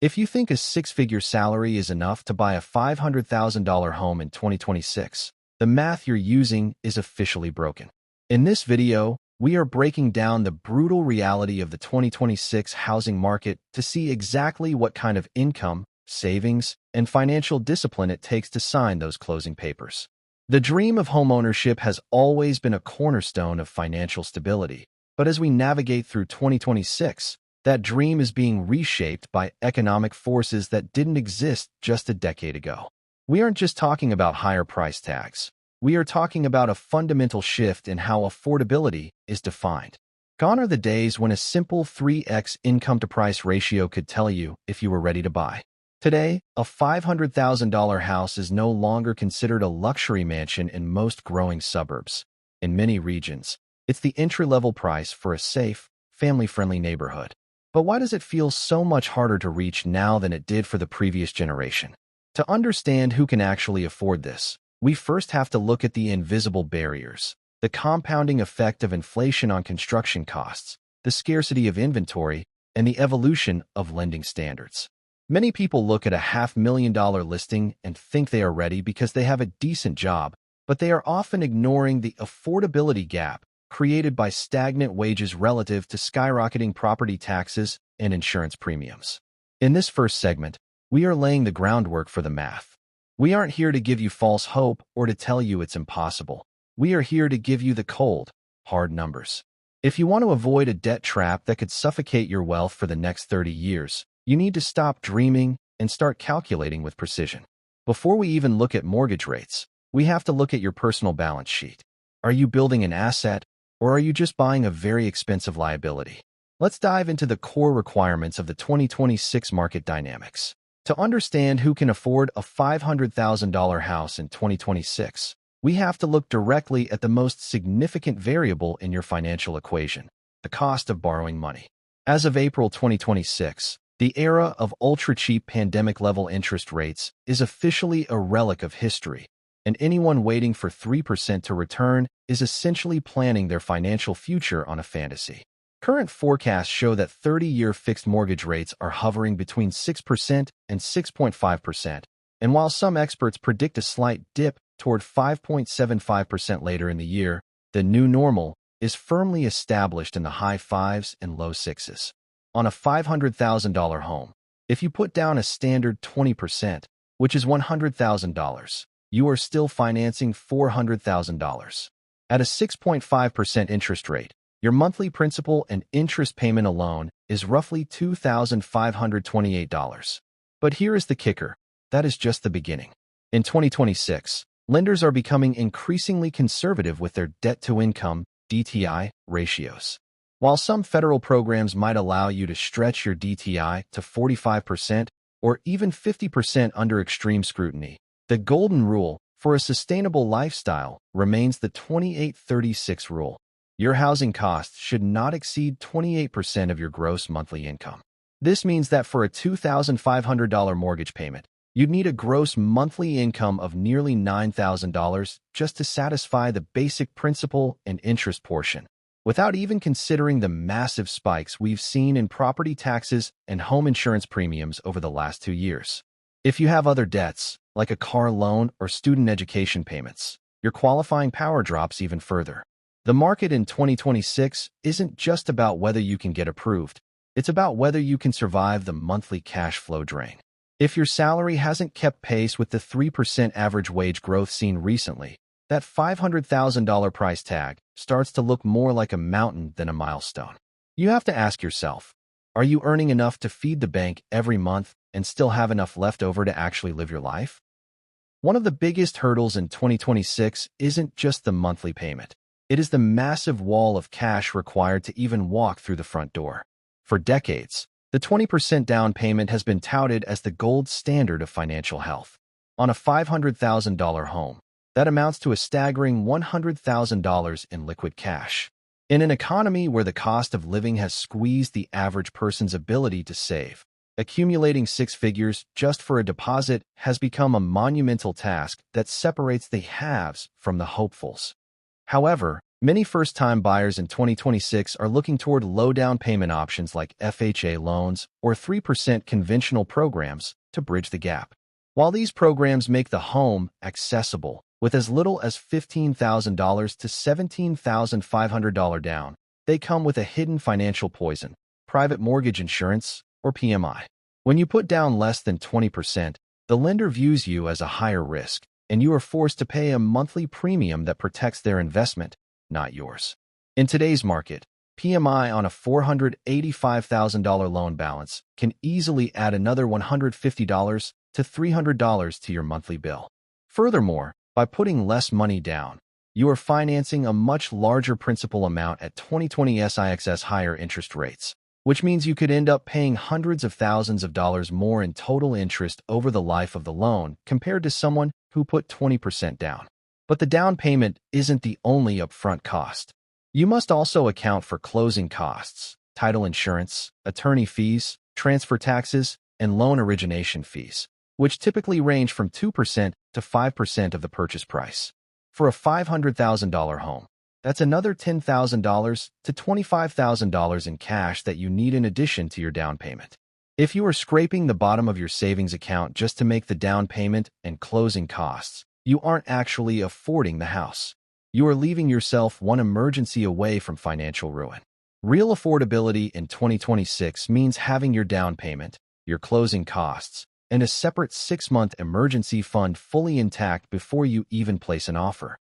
If you think a six-figure salary is enough to buy a $500,000 home in 2026, the math you're using is officially broken. In this video, we are breaking down the brutal reality of the 2026 housing market to see exactly what kind of income, savings, and financial discipline it takes to sign those closing papers. The dream of homeownership has always been a cornerstone of financial stability, but as we navigate through 2026, that dream is being reshaped by economic forces that didn't exist just a decade ago. We aren't just talking about higher price tags. We are talking about a fundamental shift in how affordability is defined. Gone are the days when a simple 3x income-to-price ratio could tell you if you were ready to buy. Today, a $500,000 house is no longer considered a luxury mansion in most growing suburbs. In many regions, it's the entry-level price for a safe, family-friendly neighborhood. But why does it feel so much harder to reach now than it did for the previous generation? To understand who can actually afford this, we first have to look at the invisible barriers, the compounding effect of inflation on construction costs, the scarcity of inventory, and the evolution of lending standards. Many people look at a $500,000 listing and think they are ready because they have a decent job, but they are often ignoring the affordability gap created by stagnant wages relative to skyrocketing property taxes and insurance premiums. In this first segment, we are laying the groundwork for the math. We aren't here to give you false hope or to tell you it's impossible. We are here to give you the cold, hard numbers. If you want to avoid a debt trap that could suffocate your wealth for the next 30 years, you need to stop dreaming and start calculating with precision. Before we even look at mortgage rates, we have to look at your personal balance sheet. Are you building an asset, or are you just buying a very expensive liability? Let's dive into the core requirements of the 2026 market dynamics. To understand who can afford a $500,000 house in 2026, we have to look directly at the most significant variable in your financial equation, the cost of borrowing money. As of April 2026, the era of ultra-cheap pandemic-level interest rates is officially a relic of history, and anyone waiting for 3% to return is essentially planning their financial future on a fantasy. Current forecasts show that 30-year fixed mortgage rates are hovering between 6% and 6.5%, and while some experts predict a slight dip toward 5.75% later in the year, the new normal is firmly established in the high 5s and low 6s. On a $500,000 home, if you put down a standard 20%, which is $100,000, you are still financing $400,000. At a 6.5% interest rate, your monthly principal and interest payment alone is roughly $2,528. But here is the kicker. That is just the beginning. In 2026, lenders are becoming increasingly conservative with their debt-to-income (DTI) ratios. While some federal programs might allow you to stretch your DTI to 45% or even 50% under extreme scrutiny, the golden rule for a sustainable lifestyle remains the 28-36 rule. Your housing costs should not exceed 28% of your gross monthly income. This means that for a $2,500 mortgage payment, you'd need a gross monthly income of nearly $9,000 just to satisfy the basic principal and interest portion, without even considering the massive spikes we've seen in property taxes and home insurance premiums over the last 2 years. If you have other debts, like a car loan or student education payments, your qualifying power drops even further. The market in 2026 isn't just about whether you can get approved. It's about whether you can survive the monthly cash flow drain. If your salary hasn't kept pace with the 3% average wage growth seen recently, that $500,000 price tag starts to look more like a mountain than a milestone. You have to ask yourself, are you earning enough to feed the bank every month and still have enough left over to actually live your life? One of the biggest hurdles in 2026 isn't just the monthly payment. It is the massive wall of cash required to even walk through the front door. For decades, the 20% down payment has been touted as the gold standard of financial health. On a $500,000 home, that amounts to a staggering $100,000 in liquid cash. In an economy where the cost of living has squeezed the average person's ability to save, accumulating six figures just for a deposit has become a monumental task that separates the haves from the hopefuls. However, Many first-time buyers in 2026 are looking toward low-down payment options like FHA loans or 3% conventional programs to bridge the gap. While these programs make the home accessible with as little as $15,000 to $17,500 down, they come with a hidden financial poison: private mortgage insurance, or PMI. When you put down less than 20%, the lender views you as a higher risk, and you are forced to pay a monthly premium that protects their investment, not yours. In today's market, PMI on a $485,000 loan balance can easily add another $150 to $300 to your monthly bill. Furthermore, by putting less money down, you are financing a much larger principal amount at 2020 SIX's higher interest rates, which means you could end up paying hundreds of thousands of dollars more in total interest over the life of the loan compared to someone who put 20% down. But the down payment isn't the only upfront cost. You must also account for closing costs, title insurance, attorney fees, transfer taxes, and loan origination fees, which typically range from 2% to 5% of the purchase price. For a $500,000 home, that's another $10,000 to $25,000 in cash that you need in addition to your down payment. If you are scraping the bottom of your savings account just to make the down payment and closing costs, you aren't actually affording the house. You are leaving yourself one emergency away from financial ruin. Real affordability in 2026 means having your down payment, your closing costs, and a separate 6-month emergency fund fully intact before you even place an offer.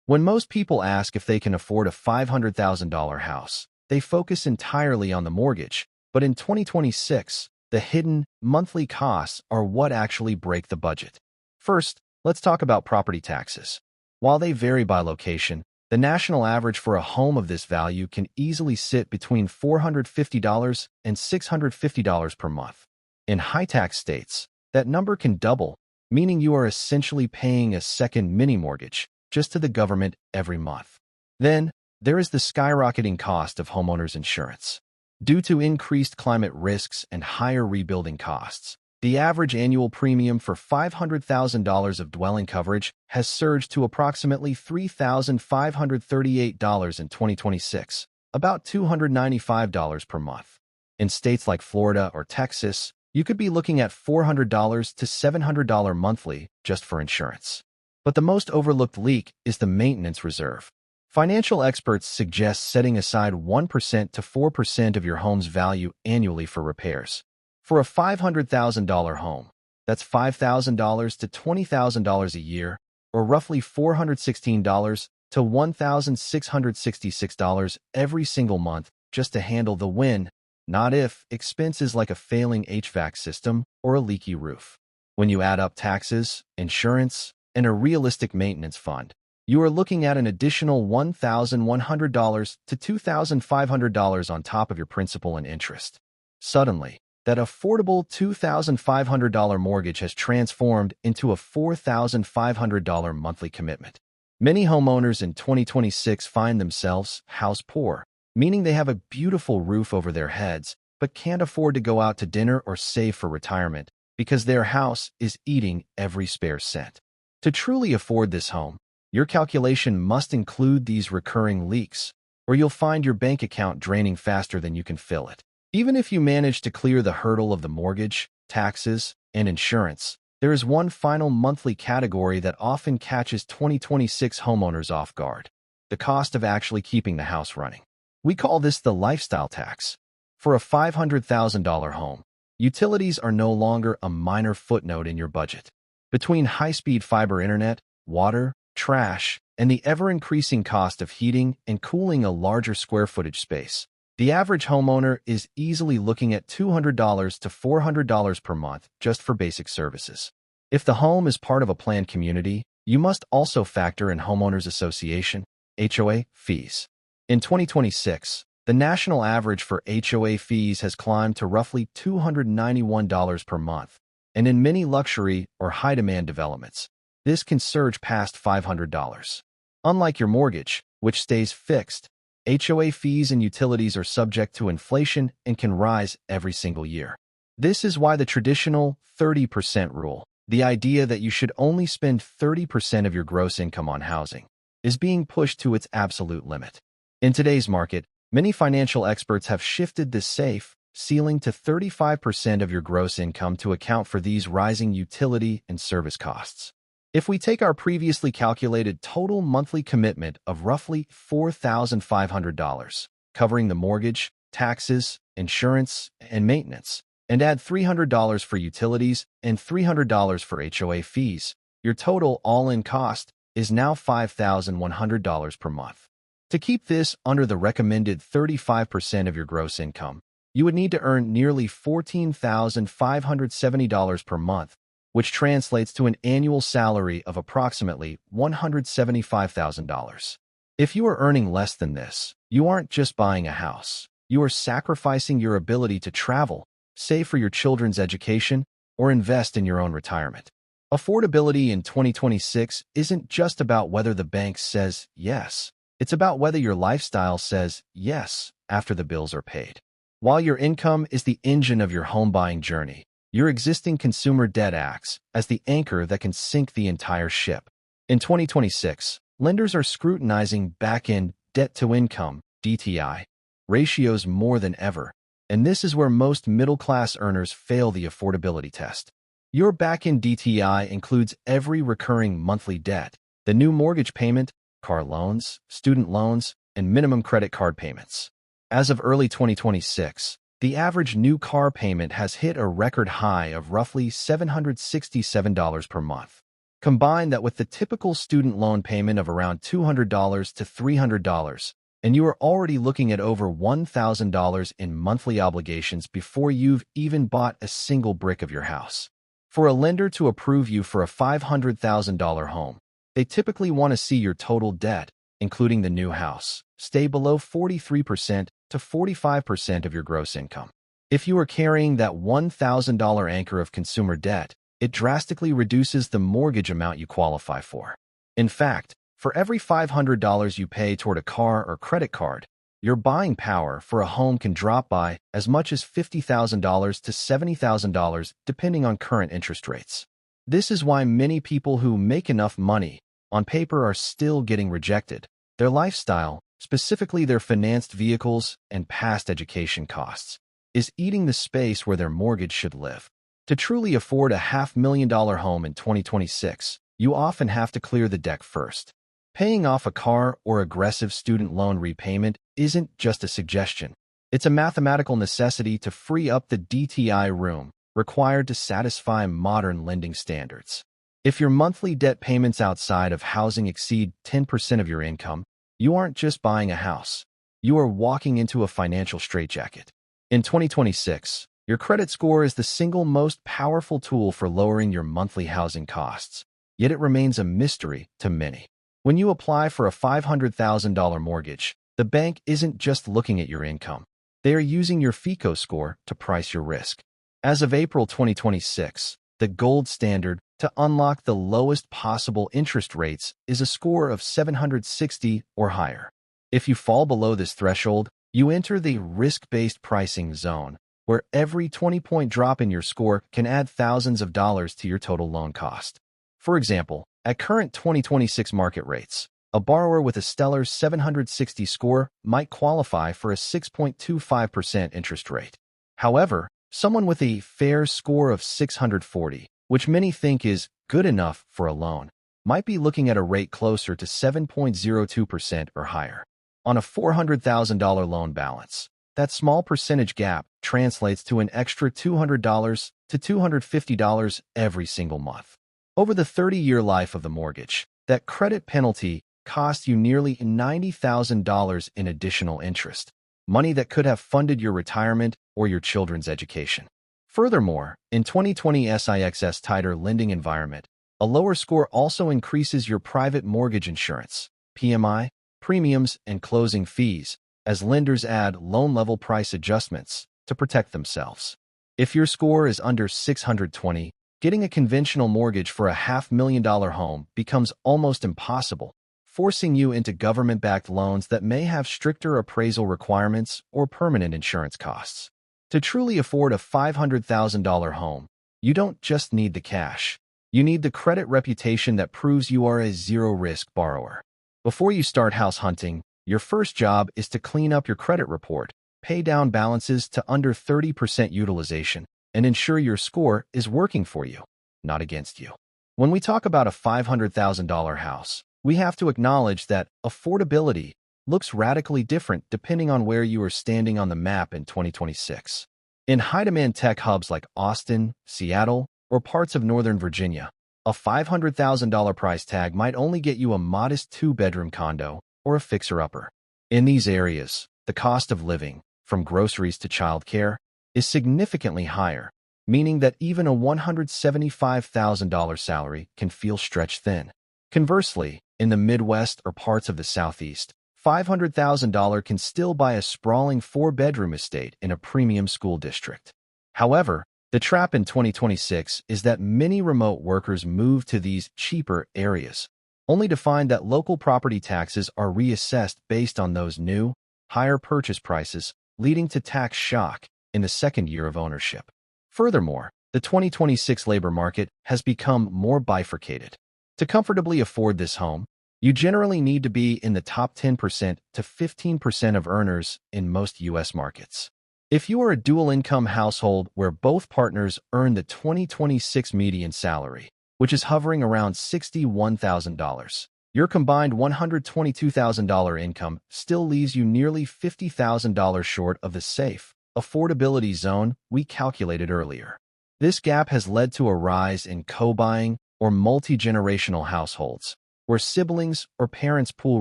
When most people ask if they can afford a $500,000 house, they focus entirely on the mortgage, but in 2026, the hidden monthly costs are what actually break the budget. First, let's talk about property taxes. While they vary by location, the national average for a home of this value can easily sit between $450 and $650 per month. In high-tax states, that number can double, meaning you are essentially paying a second mini-mortgage just to the government every month. Then, there is the skyrocketing cost of homeowners insurance. Due to increased climate risks and higher rebuilding costs, the average annual premium for $500,000 of dwelling coverage has surged to approximately $3,538 in 2026, about $295 per month. In states like Florida or Texas, you could be looking at $400 to $700 monthly just for insurance. But the most overlooked leak is the maintenance reserve. Financial experts suggest setting aside 1% to 4% of your home's value annually for repairs. For a $500,000 home, that's $5,000 to $20,000 a year, or roughly $416 to $1,666 every single month just to handle the when, not if, expenses like a failing HVAC system or a leaky roof. When you add up taxes, insurance, and a realistic maintenance fund, you are looking at an additional $1,100 to $2,500 on top of your principal and interest. Suddenly, that affordable $2,500 mortgage has transformed into a $4,500 monthly commitment. Many homeowners in 2026 find themselves house poor, meaning they have a beautiful roof over their heads, but can't afford to go out to dinner or save for retirement because their house is eating every spare cent. To truly afford this home, your calculation must include these recurring leaks, or you'll find your bank account draining faster than you can fill it. Even if you manage to clear the hurdle of the mortgage, taxes, and insurance, there is one final monthly category that often catches 2026 homeowners off guard: the cost of actually keeping the house running. We call this the lifestyle tax. For a $500,000 home, utilities are no longer a minor footnote in your budget. Between high-speed fiber internet, water, trash, and the ever-increasing cost of heating and cooling a larger square footage space, the average homeowner is easily looking at $200 to $400 per month just for basic services. If the home is part of a planned community, you must also factor in homeowners association, HOA, fees. In 2026, the national average for HOA fees has climbed to roughly $291 per month, and in many luxury or high-demand developments, this can surge past $500. Unlike your mortgage, which stays fixed, HOA fees and utilities are subject to inflation and can rise every single year. This is why the traditional 30% rule, the idea that you should only spend 30% of your gross income on housing, is being pushed to its absolute limit. In today's market, many financial experts have shifted this safe ceiling to 35% of your gross income to account for these rising utility and service costs. If we take our previously calculated total monthly commitment of roughly $4,500, covering the mortgage, taxes, insurance, and maintenance, and add $300 for utilities and $300 for HOA fees, your total all-in cost is now $5,100 per month. To keep this under the recommended 35% of your gross income, you would need to earn nearly $14,570 per month, which translates to an annual salary of approximately $175,000. If you are earning less than this, you aren't just buying a house. You are sacrificing your ability to travel, save for your children's education, or invest in your own retirement. Affordability in 2026 isn't just about whether the bank says yes. It's about whether your lifestyle says yes after the bills are paid. While your income is the engine of your home buying journey, your existing consumer debt acts as the anchor that can sink the entire ship. In 2026, lenders are scrutinizing back-end debt-to-income (DTI) ratios more than ever, and this is where most middle-class earners fail the affordability test. Your back-end DTI includes every recurring monthly debt, the new mortgage payment, car loans, student loans, and minimum credit card payments. As of early 2026, the average new car payment has hit a record high of roughly $767 per month. Combine that with the typical student loan payment of around $200 to $300, and you are already looking at over $1,000 in monthly obligations before you've even bought a single brick of your house. For a lender to approve you for a $500,000 home, they typically want to see your total debt, including the new house, stay below 43% to 45% of your gross income. If you are carrying that $1,000 anchor of consumer debt, it drastically reduces the mortgage amount you qualify for. In fact, for every $500 you pay toward a car or credit card, your buying power for a home can drop by as much as $50,000 to $70,000 depending on current interest rates. This is why many people who make enough money on paper are still getting rejected. Their lifestyle, specifically their financed vehicles and past education costs, is eating the space where their mortgage should live. To truly afford a $500,000 home in 2026, you often have to clear the deck first. Paying off a car or aggressive student loan repayment isn't just a suggestion. It's a mathematical necessity to free up the DTI room required to satisfy modern lending standards. If your monthly debt payments outside of housing exceed 10% of your income, you aren't just buying a house. You are walking into a financial straitjacket. In 2026, your credit score is the single most powerful tool for lowering your monthly housing costs, yet it remains a mystery to many. When you apply for a $500,000 mortgage, the bank isn't just looking at your income. They are using your FICO score to price your risk. As of April 2026, the gold standard to unlock the lowest possible interest rates is a score of 760 or higher. If you fall below this threshold, you enter the risk-based pricing zone, where every 20-point drop in your score can add thousands of dollars to your total loan cost. For example, at current 2026 market rates, a borrower with a stellar 760 score might qualify for a 6.25% interest rate. However, someone with a fair score of 640, which many think is good enough for a loan, might be looking at a rate closer to 7.02% or higher. On a $400,000 loan balance, that small percentage gap translates to an extra $200 to $250 every single month. Over the 30-year life of the mortgage, that credit penalty costs you nearly $90,000 in additional interest, money that could have funded your retirement or your children's education. Furthermore, in 2020's tighter lending environment, a lower score also increases your private mortgage insurance, PMI, premiums, and closing fees, as lenders add loan-level price adjustments to protect themselves. If your score is under 620, getting a conventional mortgage for a $500,000 home becomes almost impossible, forcing you into government-backed loans that may have stricter appraisal requirements or permanent insurance costs. To truly afford a $500,000 home, you don't just need the cash. You need the credit reputation that proves you are a zero-risk borrower. Before you start house hunting, your first job is to clean up your credit report, pay down balances to under 30% utilization, and ensure your score is working for you, not against you. When we talk about a $500,000 house, we have to acknowledge that affordability looks radically different depending on where you are standing on the map in 2026. In high-demand tech hubs like Austin, Seattle, or parts of Northern Virginia, a $500,000 price tag might only get you a modest two-bedroom condo or a fixer-upper. In these areas, the cost of living, from groceries to childcare, is significantly higher, meaning that even a $175,000 salary can feel stretched thin. Conversely, in the Midwest or parts of the Southeast, $500,000 can still buy a sprawling four-bedroom estate in a premium school district. However, the trap in 2026 is that many remote workers move to these cheaper areas, only to find that local property taxes are reassessed based on those new, higher purchase prices, leading to tax shock in the second year of ownership. Furthermore, the 2026 labor market has become more bifurcated. To comfortably afford this home, you generally need to be in the top 10% to 15% of earners in most U.S. markets. If you are a dual-income household where both partners earn the 2026 median salary, which is hovering around $61,000, your combined $122,000 income still leaves you nearly $50,000 short of the safe affordability zone we calculated earlier. This gap has led to a rise in co-buying or multi-generational households, where siblings or parents pool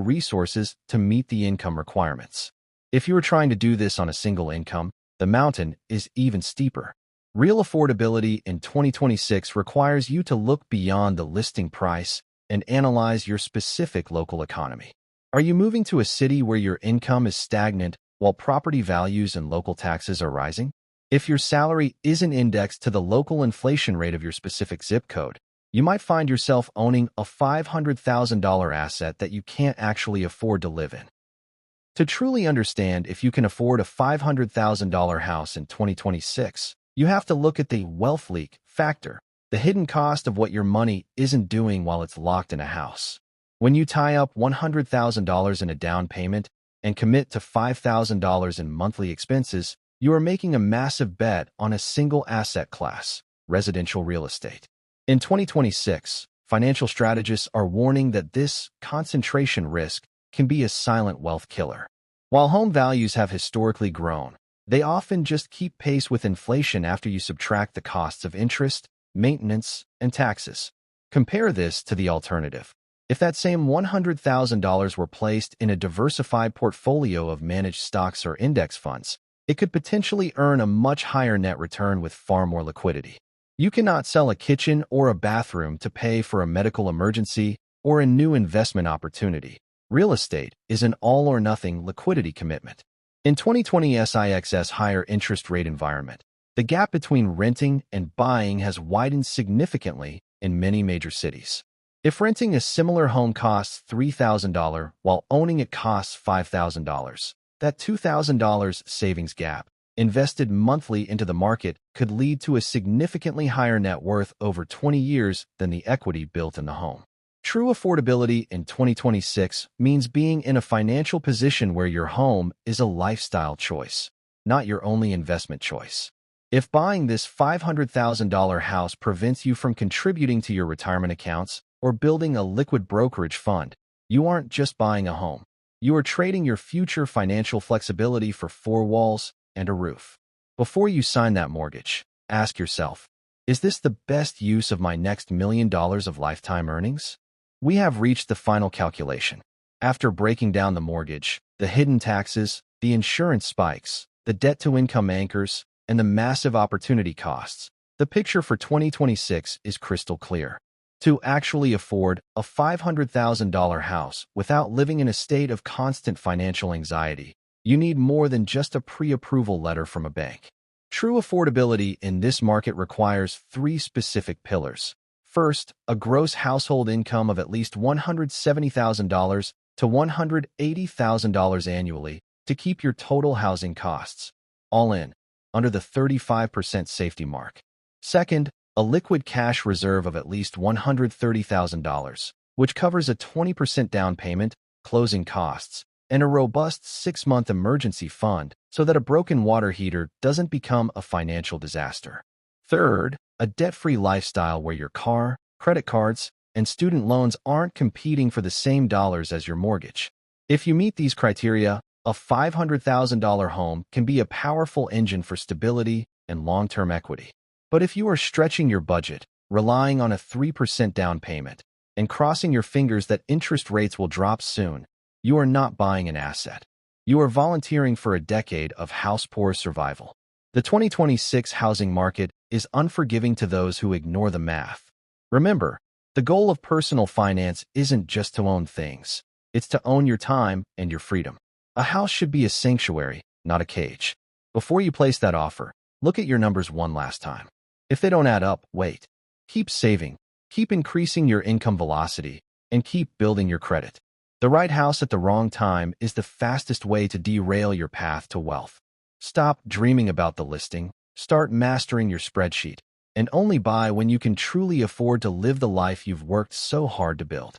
resources to meet the income requirements. If you are trying to do this on a single income, the mountain is even steeper. Real affordability in 2026 requires you to look beyond the listing price and analyze your specific local economy. Are you moving to a city where your income is stagnant while property values and local taxes are rising? If your salary isn't indexed to the local inflation rate of your specific zip code, you might find yourself owning a $500,000 asset that you can't actually afford to live in. To truly understand if you can afford a $500,000 house in 2026, you have to look at the wealth leak factor, the hidden cost of what your money isn't doing while it's locked in a house. When you tie up $100,000 in a down payment and commit to $5,000 in monthly expenses, you are making a massive bet on a single asset class, residential real estate. In 2026, financial strategists are warning that this concentration risk can be a silent wealth killer. While home values have historically grown, they often just keep pace with inflation after you subtract the costs of interest, maintenance, and taxes. Compare this to the alternative. If that same $100,000 were placed in a diversified portfolio of managed stocks or index funds, it could potentially earn a much higher net return with far more liquidity. You cannot sell a kitchen or a bathroom to pay for a medical emergency or a new investment opportunity. Real estate is an all-or-nothing liquidity commitment. In 2020's higher interest rate environment, the gap between renting and buying has widened significantly in many major cities. If renting a similar home costs $3,000 while owning it costs $5,000, that $2,000 savings gap invested monthly into the market could lead to a significantly higher net worth over 20 years than the equity built in the home. True affordability in 2026 means being in a financial position where your home is a lifestyle choice, not your only investment choice. If buying this $500,000 house prevents you from contributing to your retirement accounts or building a liquid brokerage fund, you aren't just buying a home. You are trading your future financial flexibility for four walls and a roof. Before you sign that mortgage, ask yourself, is this the best use of my next $1 million of lifetime earnings? We have reached the final calculation. After breaking down the mortgage, the hidden taxes, the insurance spikes, the debt-to-income anchors, and the massive opportunity costs, the picture for 2026 is crystal clear. To actually afford a $500,000 house without living in a state of constant financial anxiety, you need more than just a pre-approval letter from a bank. True affordability in this market requires three specific pillars. First, a gross household income of at least $170,000 to $180,000 annually to keep your total housing costs, all in, under the 35% safety mark. Second, a liquid cash reserve of at least $130,000, which covers a 20% down payment closing costs, and a robust 6-month emergency fund so that a broken water heater doesn't become a financial disaster. Third, a debt-free lifestyle where your car, credit cards, and student loans aren't competing for the same dollars as your mortgage. If you meet these criteria, a $500,000 home can be a powerful engine for stability and long-term equity. But if you are stretching your budget, relying on a 3% down payment, and crossing your fingers that interest rates will drop soon, you are not buying an asset. You are volunteering for a decade of house-poor survival. The 2026 housing market is unforgiving to those who ignore the math. Remember, the goal of personal finance isn't just to own things. It's to own your time and your freedom. A house should be a sanctuary, not a cage. Before you place that offer, look at your numbers one last time. If they don't add up, wait. Keep saving, keep increasing your income velocity, and keep building your credit. The right house at the wrong time is the fastest way to derail your path to wealth. Stop dreaming about the listing, start mastering your spreadsheet, and only buy when you can truly afford to live the life you've worked so hard to build.